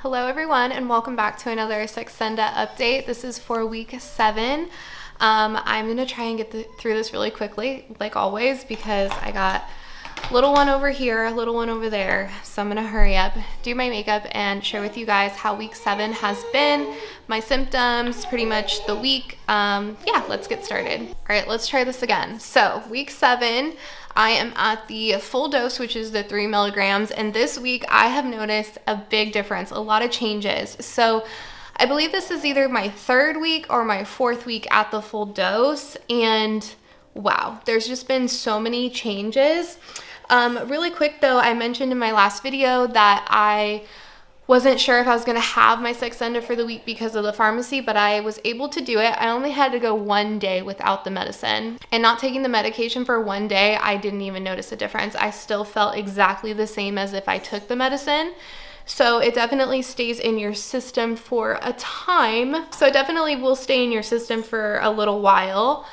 Hello everyone and welcome back to another Saxenda update. This is for week 7. I'm going to try and get through this really quickly, like always, because I got a little one over here, a little one over there. So I'm going to hurry up, do my makeup, and share with you guys how week 7 has been, my symptoms, pretty much the week. Yeah, let's get started. All right, let's try this again. So week 7, I am at the full dose, which is the 3 milligrams. And this week I have noticed a big difference, a lot of changes. So I believe this is either my 3rd week or my 4th week at the full dose. And wow, there's just been so many changes. Really quick though, I mentioned in my last video that I wasn't sure if I was going to have my Saxenda for the week because of the pharmacy, but I was able to do it. I only had to go 1 day without the medicine, and not taking the medication for 1 day, I didn't even notice a difference. I still felt exactly the same as if I took the medicine. So it definitely stays in your system for a time. So it definitely will stay in your system for a little while.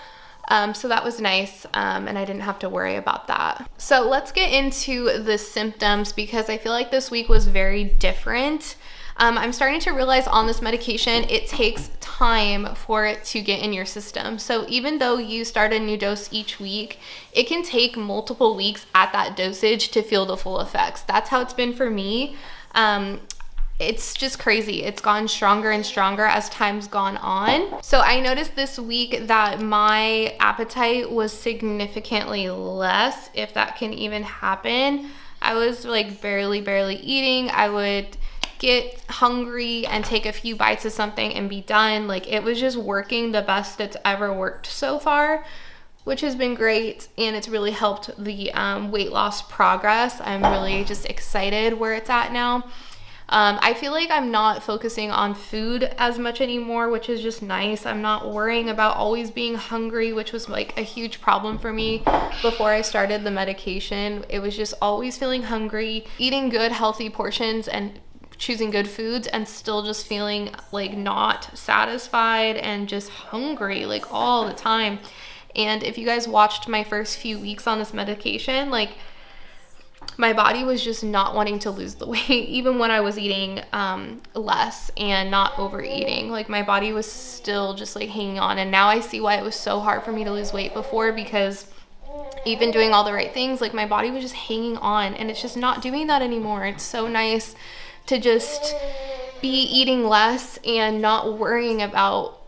So that was nice, and I didn't have to worry about that. So let's get into the symptoms because I feel like this week was very different. I'm starting to realize on this medication, it takes time for it to get in your system. So even though you start a new dose each week, it can take multiple weeks at that dosage to feel the full effects. That's how it's been for me. It's just crazy. It's gotten stronger and stronger as time's gone on. So I noticed this week that my appetite was significantly less, if that can even happen. I was like barely eating. I would get hungry and take a few bites of something and be done. Like, it was just working the best it's ever worked so far, which has been great, and it's really helped the weight loss progress. I'm really just excited where it's at now. I feel like I'm not focusing on food as much anymore, which is just nice. I'm not worrying about always being hungry, which was like a huge problem for me before I started the medication. It was just always feeling hungry, eating good, healthy portions and choosing good foods, and still just feeling like not satisfied and just hungry like all the time. And if you guys watched my first few weeks on this medication, like, my body was just not wanting to lose the weight, even when I was eating less and not overeating. Like, my body was still just like hanging on. And now I see why it was so hard for me to lose weight before, because even doing all the right things, like, my body was just hanging on, and it's just not doing that anymore. It's so nice to just be eating less and not worrying about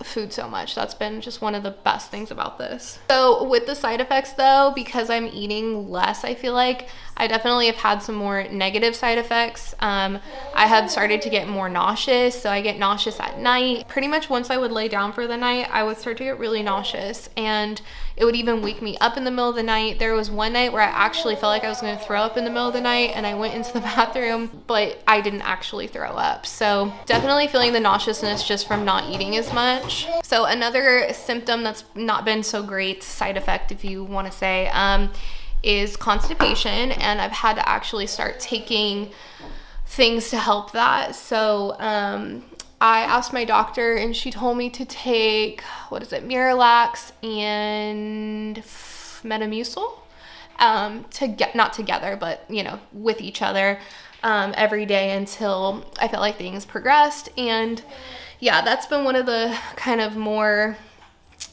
food so much. That's been just one of the best things about this. So with the side effects though, because I'm eating less, I feel like I definitely have had some more negative side effects. I have started to get more nauseous. So I get nauseous at night. Pretty much once I would lay down for the night, I would start to get really nauseous, and it would even wake me up in the middle of the night. There was one night where I actually felt like I was going to throw up in the middle of the night, and I went into the bathroom, but I didn't actually throw up. So definitely feeling the nauseousness just from not eating as much. So another symptom that's not been so great, side effect if you want to say, is constipation, and I've had to actually start taking things to help that. So I asked my doctor, and she told me to take, Miralax and Metamucil, not together, but with each other, every day until I felt like things progressed. And yeah, that's been one of the kind of more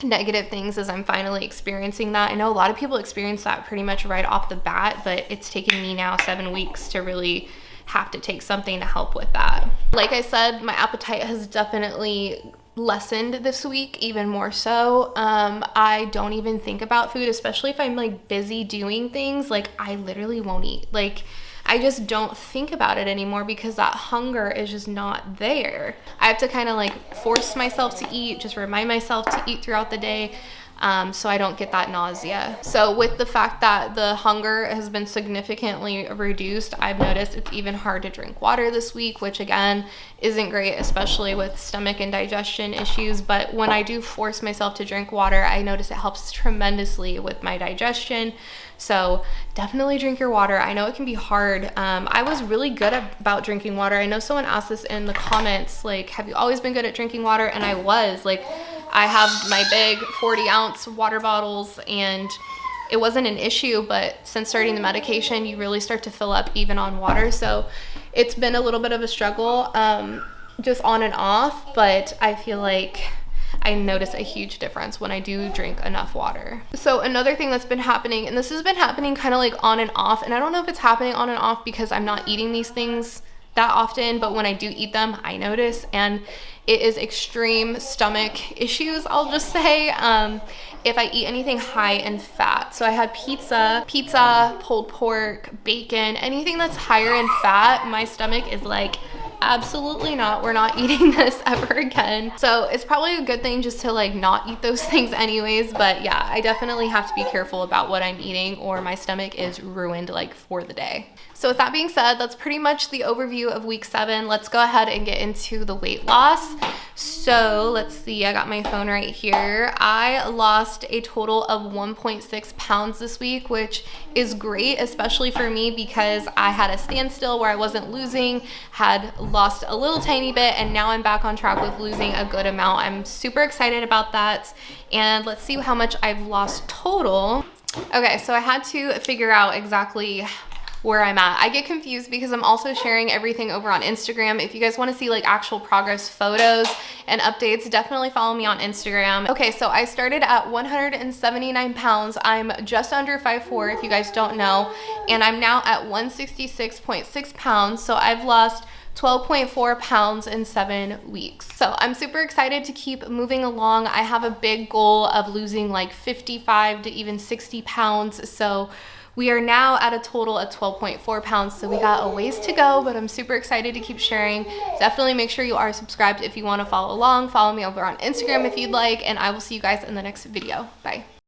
negative things, as I'm finally experiencing that. I know a lot of people experience that pretty much right off the bat, but it's taken me now 7 weeks to really have to take something to help with that. Like I said, my appetite has definitely lessened this week, even more so. I don't even think about food, especially if I'm like busy doing things. Like, I literally won't eat. Like, I just don't think about it anymore because that hunger is just not there. I have to kind of like force myself to eat, just remind myself to eat throughout the day, so I don't get that nausea. So with the fact that the hunger has been significantly reduced, I've noticed it's even hard to drink water this week, which again isn't great, especially with stomach and digestion issues. But when I do force myself to drink water, I notice it helps tremendously with my digestion. So definitely drink your water. I know it can be hard. I was really good about drinking water. I know someone asked this in the comments, like, have you always been good at drinking water? And I was. Like, I have my big 40-ounce water bottles, and it wasn't an issue, but since starting the medication, you really start to fill up even on water. So it's been a little bit of a struggle, just on and off, but I feel like I notice a huge difference when I do drink enough water. So another thing that's been happening, and this has been happening kind of like on and off, and I don't know if it's happening on and off because I'm not eating these things that often, but when I do eat them, I notice, and it is extreme stomach issues, I'll just say, if I eat anything high in fat. So I had pizza, pulled pork, bacon, anything that's higher in fat, my stomach is like, absolutely not, we're not eating this ever again. So it's probably a good thing just to like not eat those things anyways, but yeah, I definitely have to be careful about what I'm eating or my stomach is ruined like for the day. So with that being said, that's pretty much the overview of week 7. Let's go ahead and get into the weight loss. So let's see, I got my phone right here. I lost a total of 1.6 pounds this week, which is great, especially for me because I had a standstill where I wasn't losing, had lost a little tiny bit, and now I'm back on track with losing a good amount. I'm super excited about that. And let's see how much I've lost total. Okay, so I had to figure out exactly where I'm at. I get confused because I'm also sharing everything over on Instagram. If you guys want to see like actual progress photos and updates, definitely follow me on Instagram. Okay, so I started at 179 pounds. I'm just under 5'4", if you guys don't know, and I'm now at 166.6 pounds. So I've lost 12.4 pounds in 7 weeks. So I'm super excited to keep moving along. I have a big goal of losing like 55 to even 60 pounds. So we are now at a total of 12.4 pounds, so we got a ways to go, but I'm super excited to keep sharing. Definitely make sure you are subscribed if you want to follow along. Follow me over on Instagram if you'd like, and I will see you guys in the next video. Bye.